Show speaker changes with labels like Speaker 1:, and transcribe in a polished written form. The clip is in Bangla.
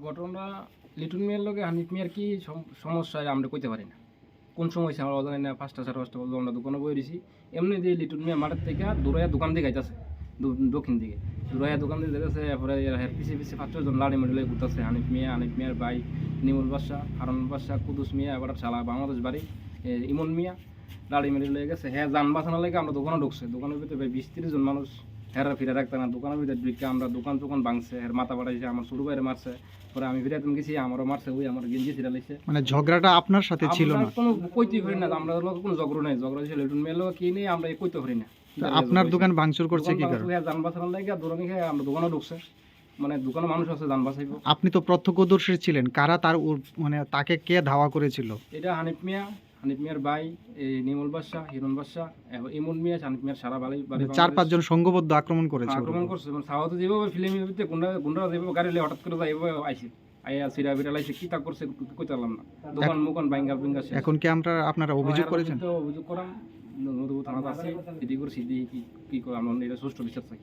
Speaker 1: ঘটনা লিটন মিয়ার লগে হানিফ মিয়ার কি সমস্যা আমরা কইতে পারি না। কোন সময় আমরা অজানি না 5টা 5:30 বলবো আমরা দোকানে বই রয়েছি। এমনি যে লিটন মিয়া মাঠের থেকে দৌড়াইয়া দোকান দিকে আইতাছে দক্ষিণ দিকে দৌড়াইয়া দোকান দিকে যেতেছে। এরপরে পিছিয়ে পিছিয়ে 5-6 জন লাড়ি মেরে লয়ে ঘুরতেছে। হানিফ মিয়ার ভাই নিমুল বাদশা, হারুন বাদশা, কুদুস মিয়া, এবার সালা বাংলাদেশ বাড়ি ইমন মিয়া লাড়ি মেরে লয়ে গেছে। হ্যাঁ যান বাঁচানোর লাগে আমরা দোকানে ঢুকছে। দোকানের ভিতরে 20-30 জন মানুষ হেরা ফিরে রাখতে না। দোকানের ভিতরে ঢুকে আমরা দোকান ভাঙছে, এর মাথা বাড়াইছে, আমার ছোট ভাইয়ের মারছে। পরে আমি ফিরে গেছি, আমারও মারছে, ওই আমার গেঞ্জি ছিঁড়া লাইছে।
Speaker 2: মানে ঝগড়াটা আপনার সাথে ছিল না?
Speaker 1: কোনো কইতে পারি না, আমরা কোনো ঝগড়া নাই। ঝগড়া ছিল লিটন মিয়ার লগে কি নেই আমরা কইতে পারি না।
Speaker 2: আপনার দোকান ভাঙচুর করছে কি কারণে?
Speaker 1: যান বাঁচানোর লাগে দৌড়ানি খেয়ে আমরা দোকানে ঢুকছে। মানে দোকানে মানুষ আছে, যান বাঁচাইবো।
Speaker 2: আপনি তো প্রত্যক্ষদর্শী ছিলেন, কারা তার মানে তাকে কে ধাওয়া করেছিল?
Speaker 1: এটা হানিফ মিয়ার ভাই, নিমল বাদশা, হিরণ বাদশা, ইমন মিয়া, হানিফ মিয়ার সারা বাড়ি
Speaker 2: 4-5 জন সংঘবদ্ধ আক্রমণ করেছে।
Speaker 1: আক্রমণ করছে। মানে সাহায্য যেভাবে ফিল্মের ভিতরে গুন্ডা যেভাবে গাড়ি হঠাৎ করে যায় এভাবে আইছে, আইয়া সিরা বিরা লাইছে, কি তা করছে কইতে পারলাম না। দোকান ভাঙ্গা
Speaker 2: এখন কি আপনারা অভিযোগ করেছেন?
Speaker 1: অভিযোগ করাম, নদীপুর থানাতে আছে, সিডি করে সিডি কি করে আমরা এটা সুষ্ঠু বিচার চাই।